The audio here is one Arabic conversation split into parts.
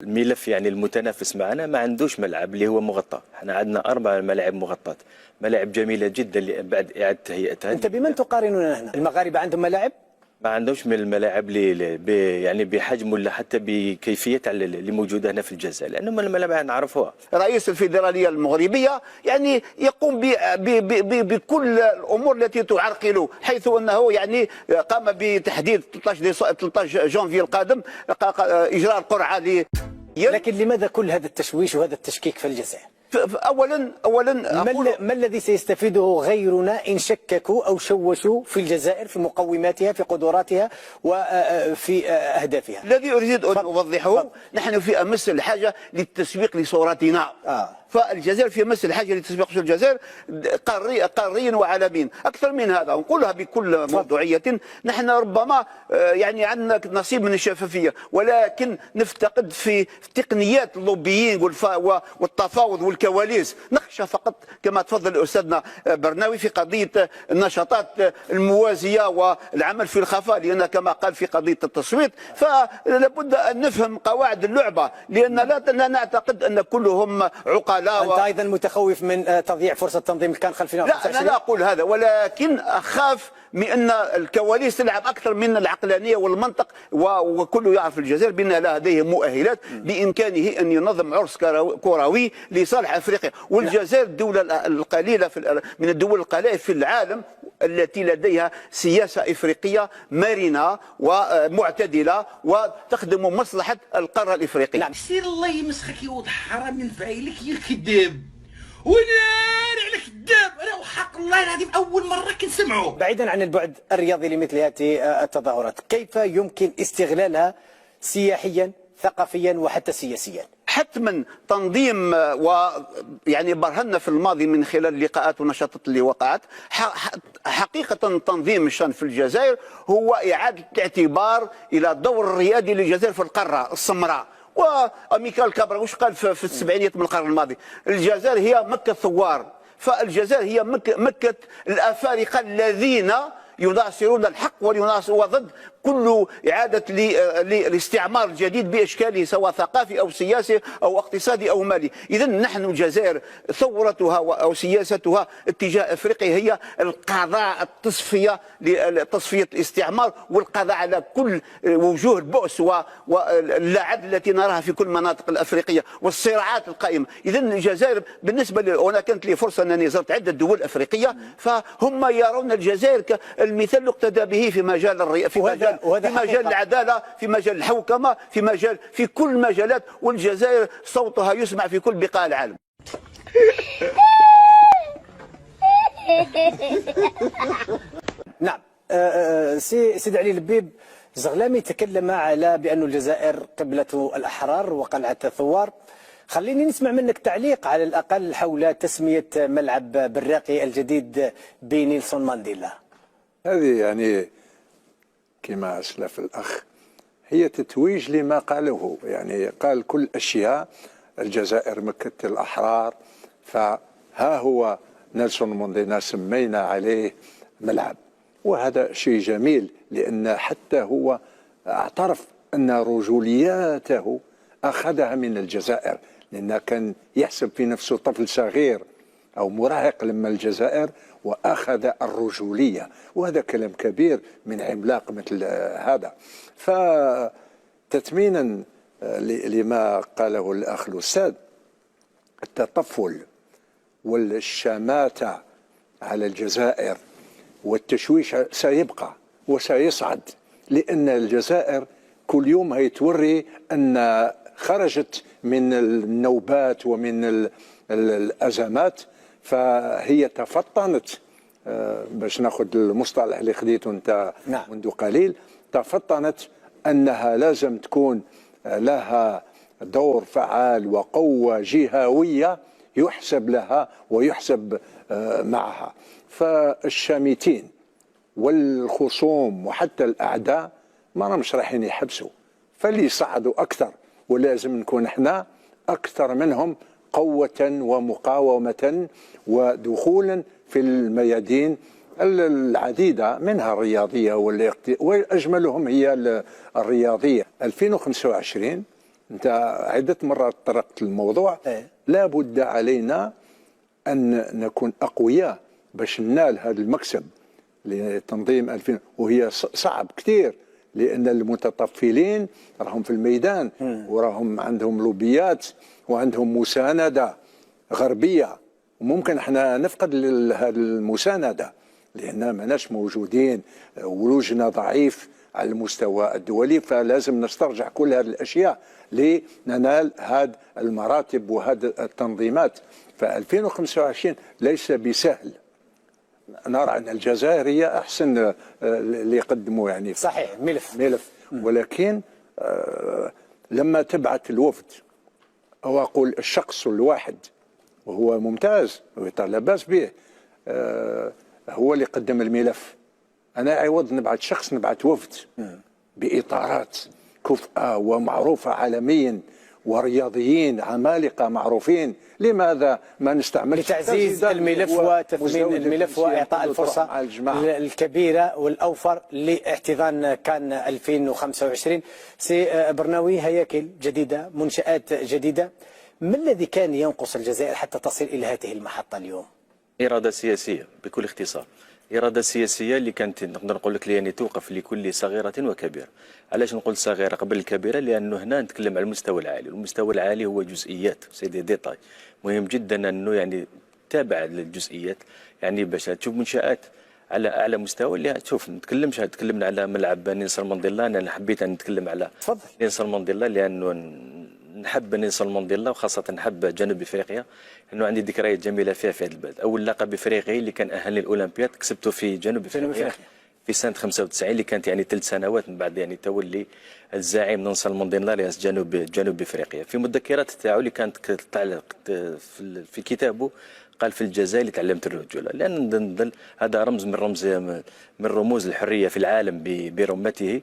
الملف يعني المتنافس معنا ما عندوش ملعب اللي هو مغطى، احنا عندنا 4 ملاعب مغطاة، ملاعب جميلة جدا اللي بعد إعادة تهيئتها. أنت بمن تقارننا هنا؟ المغاربة عندهم ملاعب؟ ما عندهمش من الملاعب يعني بحجم ولا حتى بكيفية اللي موجودة هنا في الجزائر، لأنهم الملاعب نعرفوها. رئيس الفيدرالية المغربية يعني يقوم بكل الأمور التي تعرقل، حيث أنه يعني قام بتحديد 13 جانفي القادم إجراء القرعة لكن لماذا كل هذا التشويش وهذا التشكيك في الجزائر؟ اولا ما الذي سيستفيده غيرنا ان شككوا او شوشوا في الجزائر، في مقوماتها، في قدراتها، وفي اهدافها؟ الذي اريد ان اوضحه، نحن في امس الحاجه للتسويق لصورتنا. فالجزائر في امس الحاجه لتسويق الجزائر قاريا وعالميا. اكثر من هذا نقولها بكل موضوعيه، نحن ربما يعني عندنا نصيب من الشفافيه، ولكن نفتقد في تقنيات اللوبيين والتفاوض والكواليس. نخشى فقط كما تفضل استاذنا برناوي في قضيه النشاطات الموازيه والعمل في الخفاء، لان كما قال في قضيه التصويت، فلابد ان نفهم قواعد اللعبه، لان لا نعتقد ان كلهم عقلاء. أنت أيضا متخوف من تضييع فرصة تنظيم الكان خلف 2025؟ لا، أنا لا أقول هذا، ولكن أخاف من أن الكواليس تلعب أكثر من العقلانية والمنطق، وكل يعرف في الجزائر بأن لديه مؤهلات بإمكانه أن ينظم عرس كروي لصالح أفريقيا. والجزائر الدولة القليلة من الدول القلائل في العالم التي لديها سياسة إفريقية مرنة ومعتدلة وتخدم مصلحة القارة الإفريقية. نعم. سير الله يمسخك يا ولد حرام من فعيلك يا كذاب، وناري على كذاب، انا وحق الله العظيم اول مره كنسمعه. بعيدا عن البعد الرياضي لمثل هذه التظاهرات، كيف يمكن استغلالها سياحيا ثقافيا وحتى سياسيا؟ حتما تنظيم، ويعني برهنا في الماضي من خلال اللقاءات والنشاطات اللي وقعت، حقيقة تنظيم الشأن في الجزائر هو إعادة الاعتبار إلى الدور الريادي للجزائر في القارة السمراء. وميكال كابرا وش قال في السبعينيات من القرن الماضي؟ الجزائر هي مكة الثوار، فالجزائر هي مكة الأفارقة الذين يناصرون الحق وضد كل إعادة للاستعمار الجديد بأشكاله، سواء ثقافي أو سياسي أو اقتصادي أو مالي. إذا نحن الجزائر ثورتها أو سياستها اتجاه أفريقيا هي القضاء التصفية لتصفية الاستعمار، والقضاء على كل وجوه البؤس واللعب التي نراها في كل المناطق الأفريقية والصراعات القائمة. إذا الجزائر بالنسبة لي، وأنا كانت لي فرصة أنني زرت عدة دول أفريقية، فهم يرون الجزائر كالمثال يقتدى به في مجال في مجال العدالة، في مجال الحوكمة، في كل المجالات، والجزائر صوتها يسمع في كل بقاع العالم. نعم. سيد علي لبيب زغلامي تكلم على بأن الجزائر قبلة الأحرار وقلعة الثوار. خليني نسمع منك تعليق على الأقل حول تسمية ملعب براقي الجديد بنيلسون مانديلا. هذه يعني كما أسلف الأخ هي تتويج لما قاله، يعني قال كل أشياء الجزائر مكة الأحرار، فها هو نيلسون مانديلا سمينا عليه ملعب، وهذا شيء جميل لأن حتى هو اعترف أن رجولياته أخذها من الجزائر، لأنه كان يحسب في نفسه طفل صغير أو مراهق لما الجزائر وأخذ الرجولية، وهذا كلام كبير من عملاق مثل هذا. فتتمينا لما قاله الأخ الأستاذ، التطفل والشماتة على الجزائر والتشويش سيبقى وسيصعد، لأن الجزائر كل يوم هي توري أن خرجت من النوبات ومن الأزمات، فهي تفطنت، باش ناخذ المصطلح اللي خديته انت منذ قليل، تفطنت انها لازم تكون لها دور فعال وقوة جهوية يحسب لها ويحسب معها. فالشامتين والخصوم وحتى الأعداء ما راهمش رايحين يحبسوا، فاللي يصعدوا أكثر، ولازم نكون احنا أكثر منهم قوة ومقاومة ودخولا في الميادين العديدة منها الرياضية وأجملهم هي الرياضية. 2025 انت عده مرات طرقت الموضوع. لا بد علينا ان نكون اقوياء باش ننال هذا المكسب لتنظيم 2000، وهي صعب كثير لان المتطفلين راهم في الميدان وراهم عندهم لوبيات وعندهم مسانده غربيه، وممكن احنا نفقد هذه المسانده لان ماناش موجودين، ولوجنا ضعيف على المستوى الدولي، فلازم نسترجع كل هذه الاشياء لننال هذه المراتب وهذه التنظيمات. ف 2025 ليس بسهل. نرى ان الجزائر هي احسن اللي يقدموا يعني صحيح ملف، ولكن لما تبعث الوفد او اقول الشخص الواحد وهو ممتاز لا باس به هو اللي قدم الملف، انا عوض نبعث شخص نبعث وفد باطارات كفءه ومعروفه عالميا ورياضيين عمالقه معروفين. لماذا ما نستعملش لتعزيز الملف وتثمين الملف واعطاء الفرصه الكبيره والاوفر لاحتضان كان 2025؟ سي برناوي، هياكل جديده، منشات جديده، ما الذي كان ينقص الجزائر حتى تصل الى هذه المحطه اليوم؟ اراده سياسيه بكل اختصار، اراده سياسيه اللي كانت نقدر نقول لك يعني توقف لكل صغيره وكبيره. علاش نقول صغيره قبل الكبيره؟ لانه هنا نتكلم على المستوى العالي، والمستوى العالي هو جزئيات، سيدي ديتاي مهم جدا انه يعني تابع للجزئيات، يعني باش تشوف منشات على اعلى مستوى. اللي تشوف تكلمنا على ملعب نيلسون مانديلا، انا حبيت ان نتكلم على نيلسون مانديلا لانه نحب نيلسون مانديلا، وخاصه نحب جنوب افريقيا، انه عندي ذكريات جميله فيها في هذا البلد. اول لقب افريقي اللي كان اهلني الاولمبياد كسبته في جنوب افريقيا في سنه 95، اللي كانت يعني 3 سنوات من بعد يعني تولي الزعيم نيلسون مانديلا رئيس جنوب افريقيا. في مذكرات تاعو اللي كانت تعلق في كتابه قال في الجزائر اللي تعلمت الرجوله، لان هذا رمز من رموز الحريه في العالم برمته،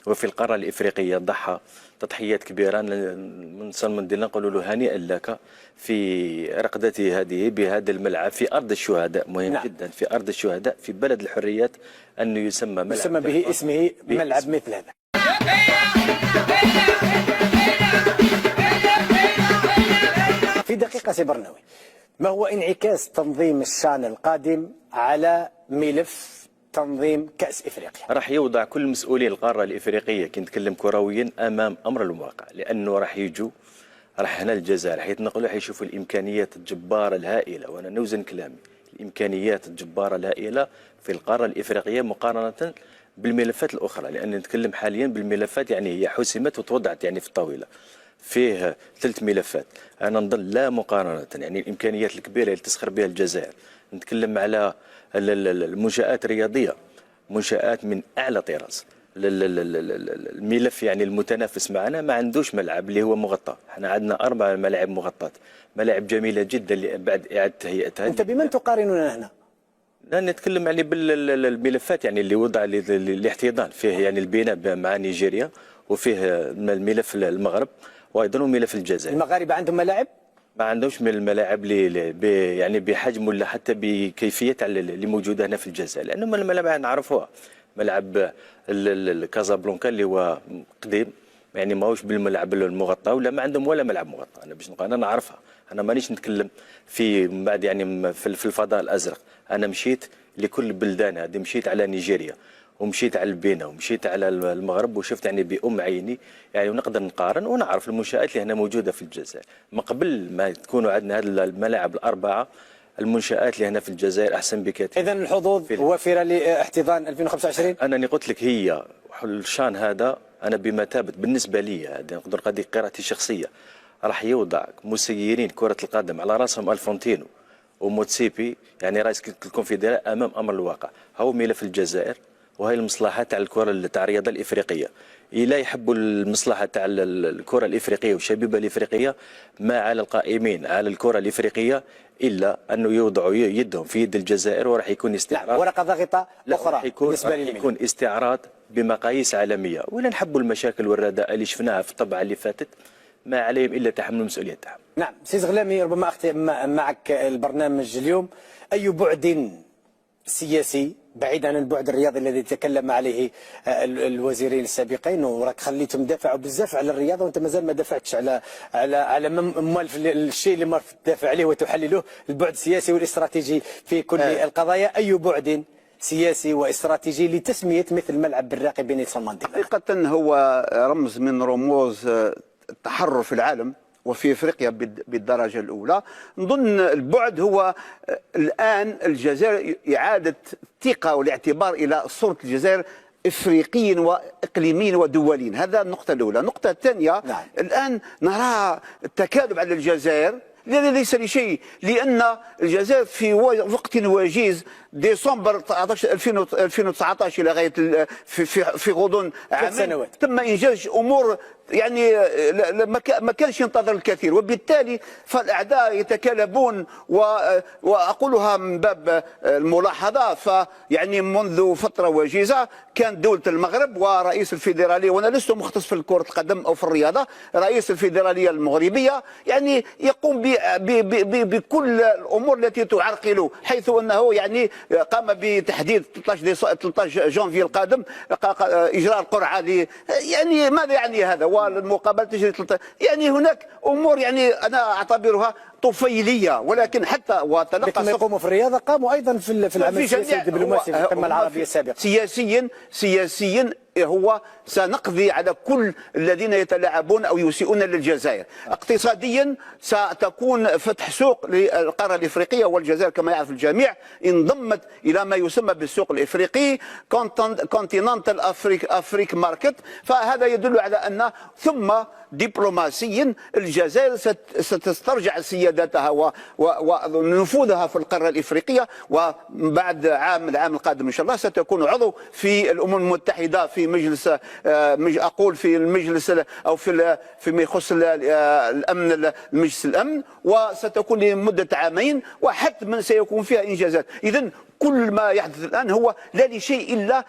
وفي القاره الافريقيه ضحى تضحيات كبيره. نيلسون مانديلا نقول له هنيئا لك في رقدته هذه بهذا الملعب في ارض الشهداء، مهم جدا في ارض الشهداء في بلد الحريات انه يسمى به اسمه ملعب مثل هذا. في دقيقه سي برناوي، ما هو انعكاس تنظيم الشان القادم على ملف تنظيم كأس إفريقيا؟ راح يوضع كل مسؤولي القارة الإفريقية كي نتكلم كرويا أمام أمر الواقع، لأنه راح يجوا هنا الجزائر حيث راح يشوفوا الإمكانيات الجبارة الهائلة، وأنا نوزن كلامي، الإمكانيات الجبارة الهائلة في القارة الإفريقية مقارنة بالملفات الأخرى، لأن نتكلم حاليا بالملفات يعني هي حسمت وتوضعت يعني في الطاولة. فيه 3 ملفات أنا نظن لا مقارنة، يعني الإمكانيات الكبيرة اللي تسخر بها الجزائر. نتكلم على المنشآت الرياضية، منشآت من أعلى طراز. الملف يعني المتنافس معنا ما عندوش ملعب اللي هو مغطى، احنا عندنا 4 ملاعب مغطاة، ملاعب جميلة جدا اللي بعد إعادة تهيئتها. أنت بمن تقارننا هنا؟ نتكلم يعني بالملفات يعني اللي وضع للاحتضان، فيه يعني البناء مع نيجيريا، وفيه الملف المغرب، وايضا ملف الجزائر. المغاربه عندهم ملاعب؟ ما عندهمش من الملاعب يعني بحجم ولا حتى بكيفيه اللي موجوده هنا في الجزائر، لانه الملاعب نعرفوها، ملعب كازابلانكا اللي هو قديم يعني ماهوش بالملعب المغطى، ولا ما عندهم ولا ملعب مغطى. انا باش انا نعرفها، انا مانيش نتكلم في بعد يعني في الفضاء الازرق، انا مشيت لكل البلدان هذه، مشيت على نيجيريا ومشيت على البينة ومشيت على المغرب وشفت يعني بأم عيني يعني، ونقدر نقارن ونعرف المنشآت اللي هنا موجودة في الجزائر. ما قبل ما تكونوا عندنا هذه الملاعب ال4 المنشآت اللي هنا في الجزائر أحسن بكثير. إذن الحظوظ وافرة لاحتضان 2025؟ أنا قلت لك هي الشان هذا أنا بمثابة بالنسبة لي هذا نقدر قد قراءتي الشخصية، راح يوضع مسيرين كرة القدم على راسهم الفونتينو وموتسيبي يعني رئيس الكونفدرالية أمام أمر الواقع. هو ملف الجزائر وهي المصلحه تاع الكره تاع الرياضه الافريقيه، الا يحبوا المصلحه تاع الكره الافريقيه والشبيبه الافريقيه، ما على القائمين على الكره الافريقيه الا انه يوضعوا يدهم في يد الجزائر، وراح يكون استعراض ورقه ضاغطه اخرى بالنسبه للميلان، يكون استعراض بمقاييس عالميه. ولا نحبوا المشاكل والرداء اللي شفناها في الطبعه اللي فاتت، ما عليهم الا تحمل المسؤوليه تاعهم. نعم سي زغلامي، ربما اختم معك البرنامج اليوم، اي بعد سياسي بعيد عن البعد الرياضي الذي تكلم عليه الوزيرين السابقين، وراك خليتهم دافعوا بزاف على الرياضه وانت مازال ما دافعتش على مال في الشيء اللي ما تدافع عليه وتحلله، البعد السياسي والاستراتيجي في كل القضايا. اي بعد سياسي واستراتيجي لتسميه مثل ملعب بالراقي بنيلسون مانديلا؟ حقيقه هو رمز من رموز التحرر في العالم وفي افريقيا بالدرجه الاولى. نظن البعد هو الان الجزائر اعاده الثقه والاعتبار الى صوره الجزائر افريقيا واقليميا ودوليا، هذا النقطه الاولى. النقطه الثانيه، نعم. الان نرى التكالب على الجزائر ليس لشيء، لان الجزائر في وقت وجيز ديسمبر 2019 الى غايه في غضون عامين تم انجاز امور يعني ما كانش ينتظر الكثير، وبالتالي فالاعداء يتكالبون، واقولها من باب الملاحظه. فيعني منذ فتره وجيزه كان دوله المغرب ورئيس الفيدراليه، وانا لست مختص في كره القدم او في الرياضه، رئيس الفيدراليه المغربيه يعني يقوم بكل الامور التي تعرقل، حيث انه يعني قام بتحديد 13 جانفي القادم اجراء القرعه يعني ماذا يعني هذا؟ والمقابله تجري يعني هناك امور يعني انا اعتبرها طفيليه، ولكن حتى وتلقى مثل ما يقوموا في الرياضه قاموا ايضا في العمل السياسي الدبلوماسي في القمه العربيه السابقه. سياسيا هو سنقضي على كل الذين يتلاعبون او يسيئون للجزائر. اقتصاديا ستكون فتح سوق للقاره الافريقيه، والجزائر كما يعرف الجميع انضمت الى ما يسمى بالسوق الافريقي كونتيننتال افريك ماركت، فهذا يدل على ان ثم دبلوماسيا الجزائر ستسترجع سيادتها ونفوذها في القاره الافريقيه، وبعد العام القادم ان شاء الله ستكون عضو في الامم المتحده في مجلس اقول في المجلس او فيما يخص الامن، مجلس الامن، وستكون لمده عامين وحتما سيكون فيها انجازات. اذا كل ما يحدث الان هو لا لشيء الا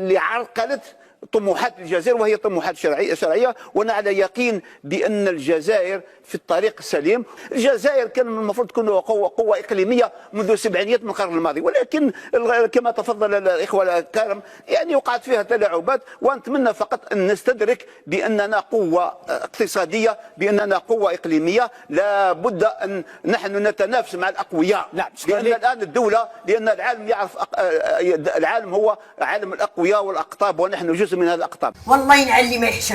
لعرقله طموحات الجزائر، وهي طموحات شرعيه، وانا على يقين بان الجزائر في الطريق السليم. الجزائر كان المفروض تكون قوه اقليميه منذ السبعينيات من القرن الماضي، ولكن كما تفضل الاخوه الكرام يعني وقعت فيها تلاعبات، ونتمنى فقط ان نستدرك باننا قوه اقتصاديه، باننا قوه اقليميه، لا بد ان نحن نتنافس مع الاقوياء. نعم. لان الان الدوله، لان العالم يعرف العالم هو عالم الاقوياء والاقطاب، ونحن جزء من هذا الاقطاب. والله ينعل اللي ما يحشم.